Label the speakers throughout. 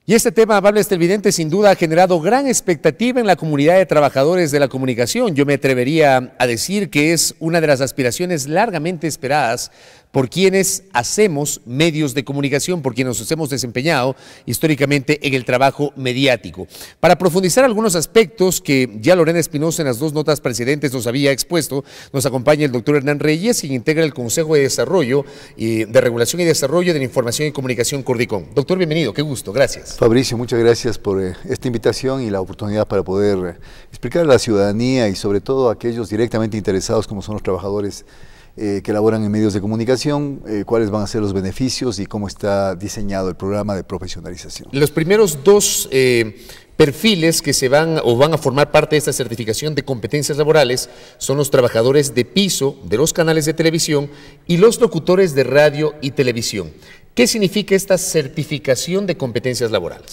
Speaker 1: Y este tema, amables televidentes, sin duda ha generado gran expectativa en la comunidad de trabajadores de la comunicación. Yo me atrevería a decir que es una de las aspiraciones largamente esperadas por quienes hacemos medios de comunicación, por quienes nos hemos desempeñado históricamente en el trabajo mediático. Para profundizar algunos aspectos que ya Lorena Espinosa en las dos notas precedentes nos había expuesto, nos acompaña el doctor Hernán Reyes, quien integra el Consejo de Desarrollo, de Regulación y Desarrollo de la Información y Comunicación Cordicom. Doctor, bienvenido, qué gusto, gracias.
Speaker 2: Fabricio, muchas gracias por esta invitación y la oportunidad para poder explicar a la ciudadanía y sobre todo a aquellos directamente interesados como son los trabajadores que laboran en medios de comunicación, cuáles van a ser los beneficios y cómo está diseñado el programa de profesionalización.
Speaker 1: Los primeros dos perfiles que se van a formar parte de esta certificación de competencias laborales son los trabajadores de piso de los canales de televisión y los locutores de radio y televisión. ¿Qué significa esta certificación de competencias laborales?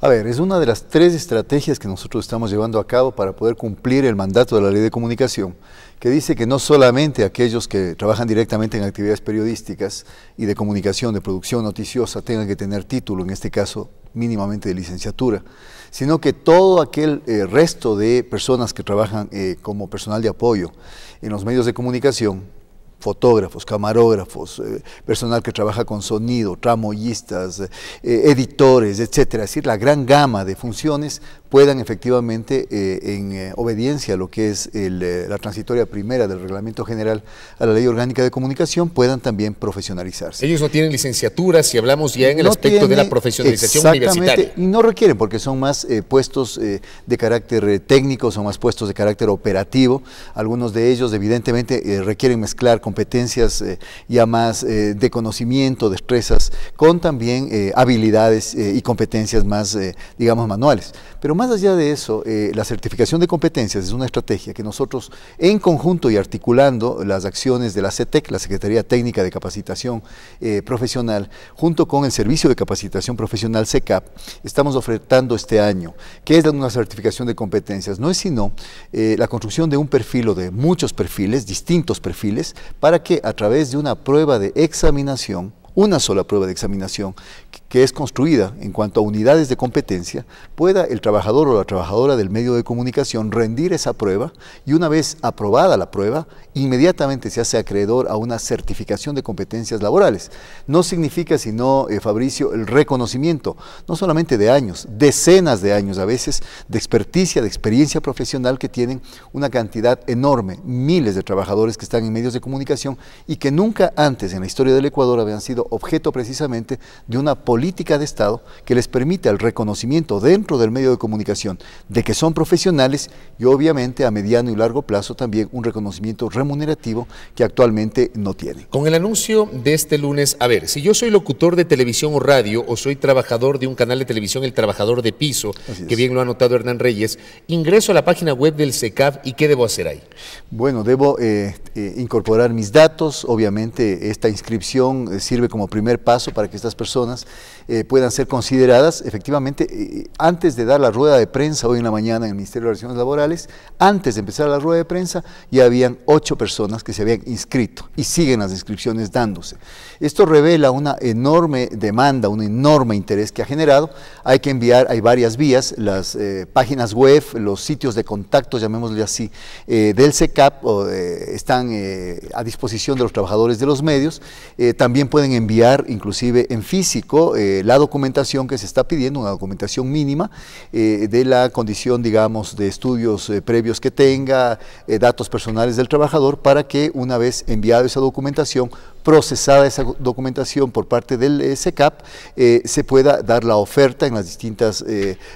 Speaker 2: A ver, es una de las 3 estrategias que nosotros estamos llevando a cabo para poder cumplir el mandato de la Ley de Comunicación, que dice que no solamente aquellos que trabajan directamente en actividades periodísticas y de comunicación, de producción noticiosa, tengan que tener título, en este caso mínimamente de licenciatura, sino que todo aquel resto de personas que trabajan como personal de apoyo en los medios de comunicación, fotógrafos, camarógrafos, personal que trabaja con sonido, tramoyistas, editores, etcétera, es decir, la gran gama de funciones puedan efectivamente, en obediencia a lo que es la transitoria primera del Reglamento General a la Ley Orgánica de Comunicación, puedan también profesionalizarse.
Speaker 1: Ellos no tienen licenciatura, si hablamos ya en el aspecto de la profesionalización universitaria.
Speaker 2: Y no requieren, porque son más puestos de carácter técnico, son más puestos de carácter operativo. Algunos de ellos evidentemente requieren mezclar competencias ya más de conocimiento, destrezas, con también habilidades y competencias más, digamos, manuales. Pero más allá de eso, la certificación de competencias es una estrategia que nosotros, en conjunto y articulando las acciones de la CETEC, la Secretaría Técnica de Capacitación Profesional, junto con el Servicio de Capacitación Profesional SECAP, estamos ofertando este año. ¿Qué es una certificación de competencias? No es sino la construcción de un perfil o de muchos perfiles, distintos perfiles, para que a través de una prueba de examinación, una sola prueba de examinación que es construida en cuanto a unidades de competencia, pueda el trabajador o la trabajadora del medio de comunicación rendir esa prueba y una vez aprobada la prueba, inmediatamente se hace acreedor a una certificación de competencias laborales. No significa sino, Fabricio, el reconocimiento, no solamente de años, decenas de años a veces, de experticia, de experiencia profesional que tienen una cantidad enorme, miles de trabajadores que están en medios de comunicación y que nunca antes en la historia del Ecuador habían sido objeto precisamente de una política de Estado que les permite el reconocimiento dentro del medio de comunicación de que son profesionales y obviamente a mediano y largo plazo también un reconocimiento remunerativo que actualmente no tienen.
Speaker 1: Con el anuncio de este lunes, a ver, si yo soy locutor de televisión o radio o soy trabajador de un canal de televisión, el trabajador de piso, que bien lo ha anotado Hernán Reyes, ingreso a la página web del SECAP y ¿qué debo hacer ahí?
Speaker 2: Bueno, debo incorporar mis datos, obviamente esta inscripción sirve como primer paso para que estas personas puedan ser consideradas. Efectivamente, antes de dar la rueda de prensa hoy en la mañana en el Ministerio de Relaciones Laborales, antes de empezar la rueda de prensa, ya habían 8 personas que se habían inscrito y siguen las inscripciones dándose. Esto revela una enorme demanda, un enorme interés que ha generado. Hay que enviar, hay varias vías, las páginas web, los sitios de contacto, llamémosle así, del SECAP están a disposición de los trabajadores de los medios. También pueden enviar, inclusive en físico, la documentación que se está pidiendo, una documentación mínima de la condición, digamos, de estudios previos que tenga, datos personales del trabajador, para que una vez enviada esa documentación, procesada esa documentación por parte del SECAP, se pueda dar la oferta en las distintas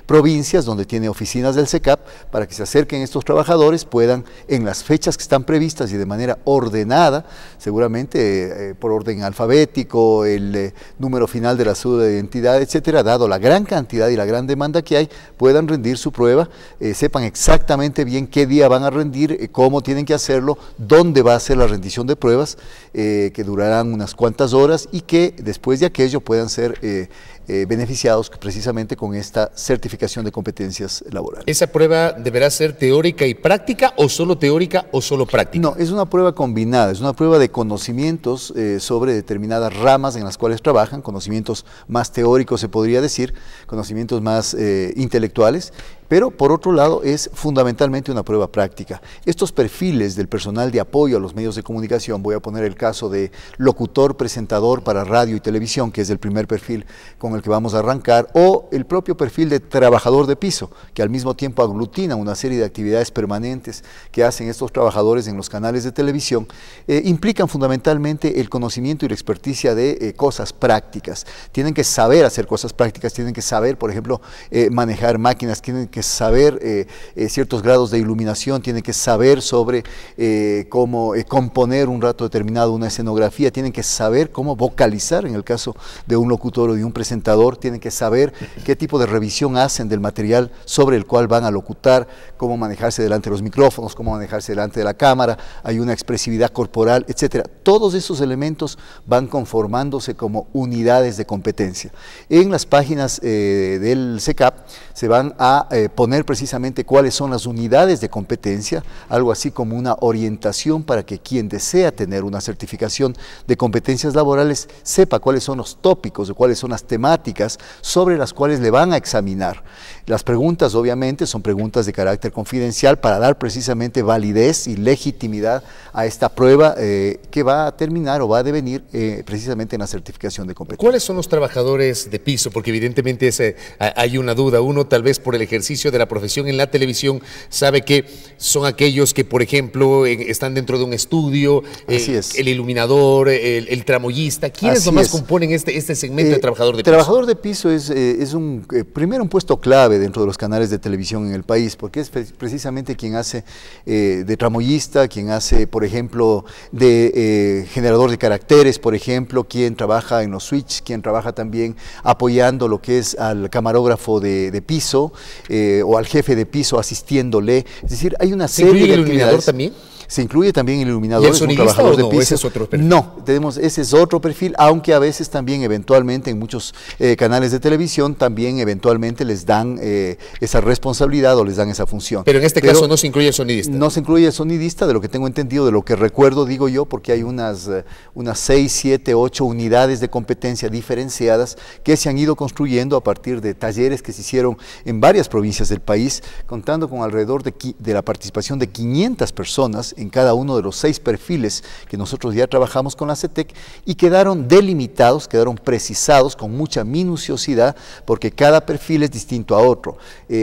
Speaker 2: provincias donde tiene oficinas del SECAP para que se acerquen estos trabajadores, puedan en las fechas que están previstas y de manera ordenada, seguramente por orden alfabético, el número final de la cédula de identidad, etcétera, dado la gran cantidad y la gran demanda que hay, puedan rendir su prueba, sepan exactamente bien qué día van a rendir, cómo tienen que hacerlo, dónde va a ser la rendición de pruebas, que durarán unas cuantas horas y que después de aquello puedan ser beneficiados precisamente con esta certificación de competencias laborales.
Speaker 1: ¿Esa prueba deberá ser teórica y práctica o solo teórica o solo práctica?
Speaker 2: No, es una prueba combinada, es una prueba de conocimientos sobre determinadas ramas en las cuales trabajan, conocimientos más teóricos se podría decir, conocimientos más intelectuales, pero por otro lado es fundamentalmente una prueba práctica. Estos perfiles del personal de apoyo a los medios de comunicación, voy a poner el caso de locutor, presentador para radio y televisión, que es el primer perfil con el que vamos a arrancar, o el propio perfil de trabajador de piso, que al mismo tiempo aglutina una serie de actividades permanentes que hacen estos trabajadores en los canales de televisión, implican fundamentalmente el conocimiento y la experticia de cosas prácticas. Tienen que saber hacer cosas prácticas, tienen que saber, por ejemplo, manejar máquinas, tienen que saber ciertos grados de iluminación, tienen que saber sobre cómo componer un rato determinado una escenografía, tienen que saber cómo vocalizar en el caso de un locutor o de un presentador, tienen que saber qué tipo de revisión hacen del material sobre el cual van a locutar, cómo manejarse delante de los micrófonos, cómo manejarse delante de la cámara, hay una expresividad corporal, etcétera. Todos esos elementos van conformándose como unidades de competencia. En las páginas del SECAP se van a poner precisamente cuáles son las unidades de competencia, algo así como una orientación para que quien desea tener una certificación de competencias laborales sepa cuáles son los tópicos o cuáles son las temáticas sobre las cuales le van a examinar. Las preguntas obviamente son preguntas de carácter confidencial para dar precisamente validez y legitimidad a esta prueba que va a terminar o va a devenir precisamente en la certificación de competencia.
Speaker 1: ¿Cuáles son los trabajadores de piso? Porque evidentemente hay una duda. Uno tal vez por el ejercicio de la profesión en la televisión sabe que son aquellos que, por ejemplo, están dentro de un estudio, el iluminador, el tramoyista. ¿Quiénes nomás componen este segmento de trabajador de piso?
Speaker 2: Trabajador de piso es primero un puesto clave dentro de los canales de televisión en el país, porque es precisamente quien hace de tramoyista, quien hace, por ejemplo, de generador de caracteres, por ejemplo, quien trabaja en los switches, quien trabaja también apoyando lo que es al camarógrafo de piso o al jefe de piso asistiéndole. Es decir, hay una serie de actividades.
Speaker 1: ¿El iluminador también?
Speaker 2: Se incluye también el iluminador,
Speaker 1: ¿Y el sonidista o no? ¿Ese es otro perfil?
Speaker 2: No, ese es otro perfil, aunque a veces también eventualmente en muchos canales de televisión también eventualmente les dan esa responsabilidad o les dan esa función.
Speaker 1: Pero en este caso no se incluye el sonidista.
Speaker 2: No se incluye el sonidista, de lo que tengo entendido, de lo que recuerdo, digo yo, porque hay unas 6, 7, 8 unidades de competencia diferenciadas que se han ido construyendo a partir de talleres que se hicieron en varias provincias del país, contando con alrededor de la participación de 500 personas en cada uno de los 6 perfiles que nosotros ya trabajamos con la CETEC y quedaron delimitados, quedaron precisados con mucha minuciosidad porque cada perfil es distinto a otro.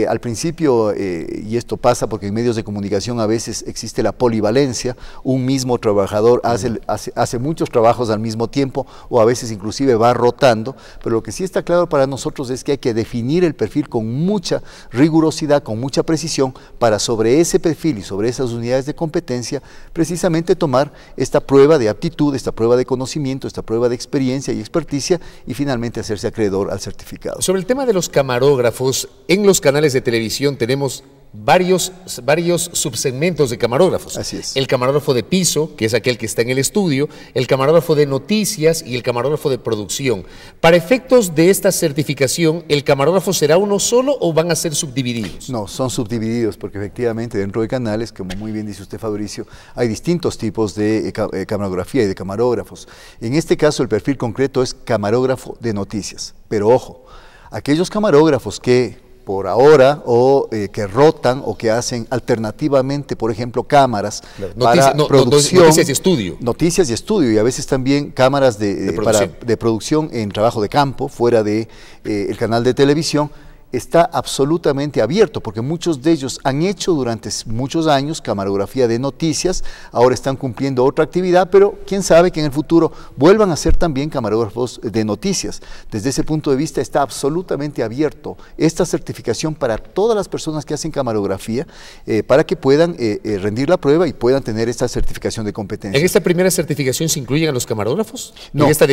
Speaker 2: Al principio, y esto pasa porque en medios de comunicación a veces existe la polivalencia, un mismo trabajador hace muchos trabajos al mismo tiempo o a veces inclusive va rotando, pero lo que sí está claro para nosotros es que hay que definir el perfil con mucha rigurosidad, con mucha precisión para sobre ese perfil y sobre esas unidades de competencia precisamente tomar esta prueba de aptitud, esta prueba de conocimiento, esta prueba de experiencia y experticia y finalmente hacerse acreedor al certificado.
Speaker 1: Sobre el tema de los camarógrafos, en los canales de televisión tenemos varios subsegmentos de camarógrafos.
Speaker 2: Así es.
Speaker 1: El camarógrafo de piso, que es aquel que está en el estudio, el camarógrafo de noticias y el camarógrafo de producción. Para efectos de esta certificación, ¿el camarógrafo será uno solo o van a ser subdivididos?
Speaker 2: No, son subdivididos porque efectivamente dentro de canales, como muy bien dice usted, Fabricio, hay distintos tipos de camarografía y de camarógrafos. En este caso el perfil concreto es camarógrafo de noticias, pero ojo, aquellos camarógrafos que por ahora o que rotan o que hacen alternativamente, por ejemplo, cámaras para producción.
Speaker 1: Noticias y estudio.
Speaker 2: Noticias y estudio y a veces también cámaras de producción en trabajo de campo, fuera de el canal de televisión. Está absolutamente abierto, porque muchos de ellos han hecho durante muchos años camarografía de noticias, ahora están cumpliendo otra actividad, pero quién sabe que en el futuro vuelvan a ser también camarógrafos de noticias. Desde ese punto de vista está absolutamente abierto esta certificación para todas las personas que hacen camarografía, para que puedan rendir la prueba y puedan tener esta certificación de competencia.
Speaker 1: ¿En esta primera certificación se incluyen a los camarógrafos?
Speaker 2: No,
Speaker 1: ¿En esta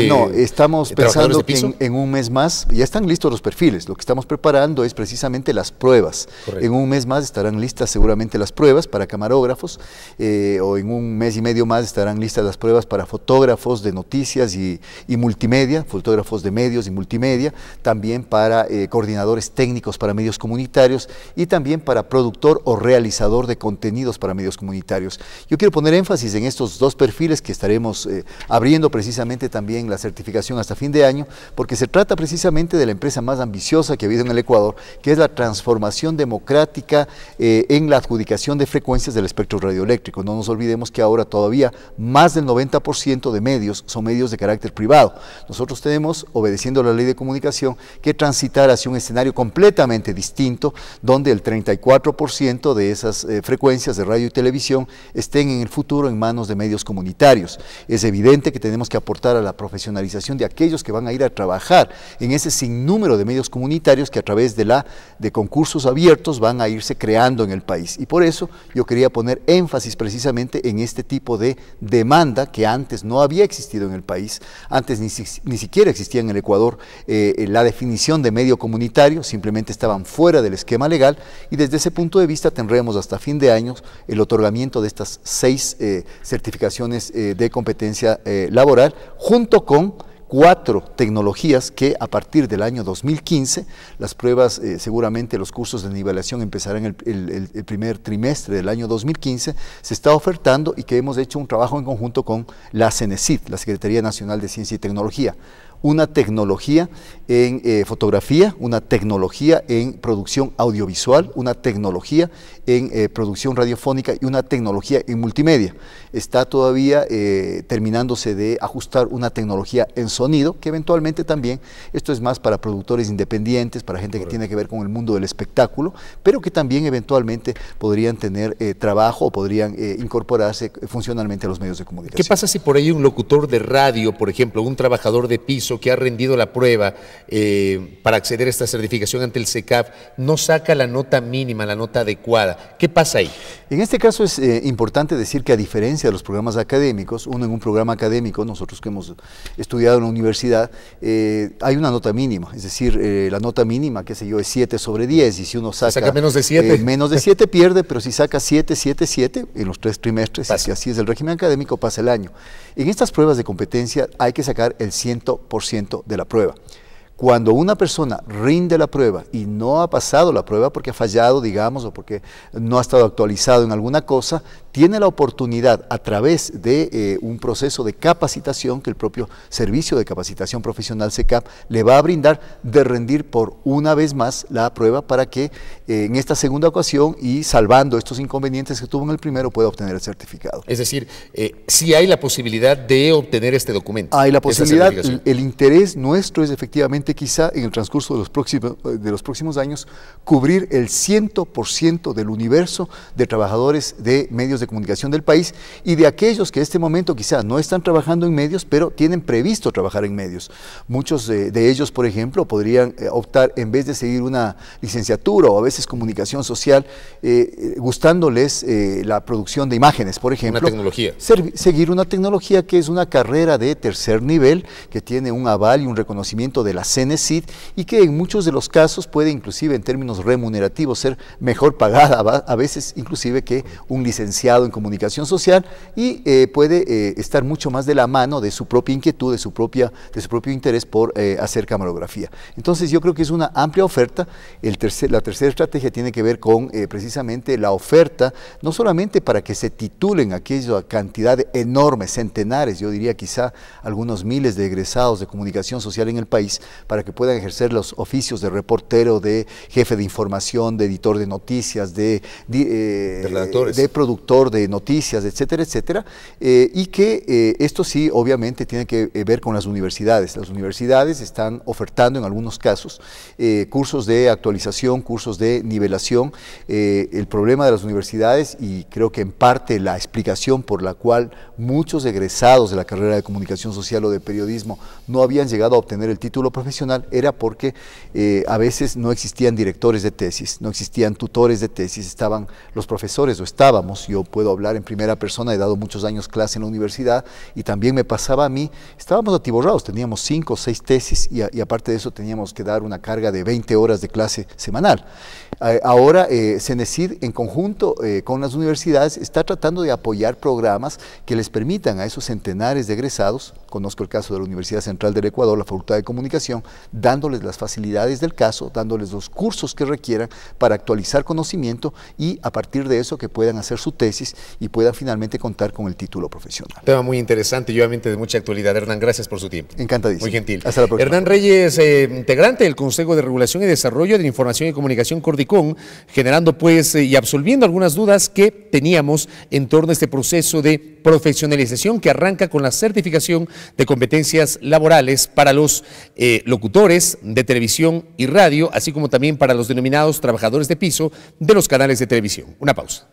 Speaker 2: no, estamos pensando que en un mes más ya están listos los perfiles. Lo que estamos preparando es precisamente las pruebas.
Speaker 1: Correcto.
Speaker 2: En un mes más estarán listas seguramente las pruebas para camarógrafos, o en un mes y medio más estarán listas las pruebas para fotógrafos de noticias y multimedia, fotógrafos de medios y multimedia, también para coordinadores técnicos para medios comunitarios y también para productor o realizador de contenidos para medios comunitarios. Yo quiero poner énfasis en estos dos perfiles que estaremos abriendo precisamente también la certificación hasta fin de año, porque se trata precisamente de la empresa más ambiciosa que ha habido en el Ecuador, que es la transformación democrática en la adjudicación de frecuencias del espectro radioeléctrico. No nos olvidemos que ahora todavía más del 90% de medios son medios de carácter privado. Nosotros tenemos, obedeciendo la ley de comunicación, que transitar hacia un escenario completamente distinto, donde el 34% de esas frecuencias de radio y televisión estén en el futuro en manos de medios comunitarios. Es evidente que tenemos que aportar a la profesionalización de aquellos que van a ir a trabajar en ese sinnúmero de medios comunitarios que a través de concursos abiertos van a irse creando en el país. Y por eso yo quería poner énfasis precisamente en este tipo de demanda que antes no había existido en el país, antes ni siquiera existía en el Ecuador la definición de medio comunitario, simplemente estaban fuera del esquema legal, y desde ese punto de vista tendremos hasta fin de año el otorgamiento de estas 6 certificaciones de competencia laboral, junto con 4 tecnologías que a partir del año 2015, las pruebas, seguramente los cursos de nivelación empezarán el primer trimestre del año 2015, se está ofertando, y que hemos hecho un trabajo en conjunto con la CENESID, la Secretaría Nacional de Ciencia y Tecnología. Una tecnología en fotografía, una tecnología en producción audiovisual, una tecnología en producción radiofónica y una tecnología en multimedia. Está todavía terminándose de ajustar una tecnología en sonido, que eventualmente también, esto es más para productores independientes, para gente que tiene que ver con el mundo del espectáculo, pero que también eventualmente podrían tener trabajo o podrían incorporarse funcionalmente a los medios de comunicación.
Speaker 1: ¿Qué pasa si por ahí un locutor de radio, por ejemplo, un trabajador de piso que ha rendido la prueba para acceder a esta certificación ante el SECAF no saca la nota mínima, la nota adecuada? ¿Qué pasa ahí?
Speaker 2: En este caso es importante decir que, a diferencia de los programas académicos, uno en un programa académico, nosotros que hemos estudiado en la universidad, hay una nota mínima, es decir, la nota mínima, qué sé yo, es 7 sobre 10, y si uno saca
Speaker 1: menos de 7,
Speaker 2: menos de 7 pierde, pero si saca 7, 7, 7 en los 3 trimestres, si así es el régimen académico, pasa el año. En estas pruebas de competencia hay que sacar el 100% de la prueba. Cuando una persona rinde la prueba y no ha pasado la prueba porque ha fallado, digamos, o porque no ha estado actualizado en alguna cosa, tiene la oportunidad, a través de un proceso de capacitación que el propio Servicio de Capacitación Profesional SECAP le va a brindar, de rendir por una vez más la prueba, para que en esta segunda ocasión, y salvando estos inconvenientes que tuvo en el primero, pueda obtener el certificado.
Speaker 1: Es decir, sí hay la posibilidad de obtener este documento.
Speaker 2: Hay la posibilidad. El interés nuestro es efectivamente, quizá en el transcurso de los próximos años, cubrir el 100% del universo de trabajadores de medios de comunicación del país, y de aquellos que en este momento quizá no están trabajando en medios, pero tienen previsto trabajar en medios. Muchos de ellos, por ejemplo, podrían optar, en vez de seguir una licenciatura o a veces comunicación social, gustándoles la producción de imágenes, por ejemplo,
Speaker 1: una tecnología.
Speaker 2: Seguir una tecnología que es una carrera de tercer nivel, que tiene un aval y un reconocimiento de la CENESID, y que en muchos de los casos puede, inclusive en términos remunerativos, ser mejor pagada, a veces inclusive, que un licenciado en comunicación social, y puede estar mucho más de la mano de su propia inquietud, de su propio interés por hacer camarografía. Entonces yo creo que es una amplia oferta. La tercera estrategia tiene que ver con precisamente la oferta, no solamente para que se titulen aquella cantidad enorme, centenares, yo diría quizá algunos miles de egresados de comunicación social en el país, para que puedan ejercer los oficios de reportero, de jefe de información, de editor de noticias, de productor de noticias, etcétera, etcétera, y que esto sí, obviamente, tiene que ver con las universidades. Las universidades están ofertando en algunos casos cursos de actualización, cursos de nivelación. El problema de las universidades, y creo que en parte la explicación por la cual muchos egresados de la carrera de comunicación social o de periodismo no habían llegado a obtener el título profesional, profesional era porque a veces no existían directores de tesis, no existían tutores de tesis, estaban los profesores o estábamos, yo puedo hablar en primera persona, he dado muchos años clase en la universidad y también me pasaba a mí, estábamos atiborrados, teníamos 5 o 6 tesis y aparte de eso teníamos que dar una carga de 20 horas de clase semanal. Ahora CENESID en conjunto con las universidades está tratando de apoyar programas que les permitan a esos centenares de egresados, conozco el caso de la Universidad Central del Ecuador, la Facultad de Comunicación, dándoles las facilidades del caso, dándoles los cursos que requieran para actualizar conocimiento y a partir de eso que puedan hacer su tesis y puedan finalmente contar con el título profesional.
Speaker 1: Tema muy interesante y obviamente de mucha actualidad. Hernán, gracias por su tiempo.
Speaker 2: Encantadísimo.
Speaker 1: Muy gentil.
Speaker 2: Hasta la próxima.
Speaker 1: Hernán Reyes, integrante del Consejo de Regulación y Desarrollo de la Información y Comunicación Cordicón, generando pues y absolviendo algunas dudas que teníamos en torno a este proceso de profesionalización que arranca con la certificación de competencias laborales para los locutores de televisión y radio, así como también para los denominados trabajadores de piso de los canales de televisión. Una pausa.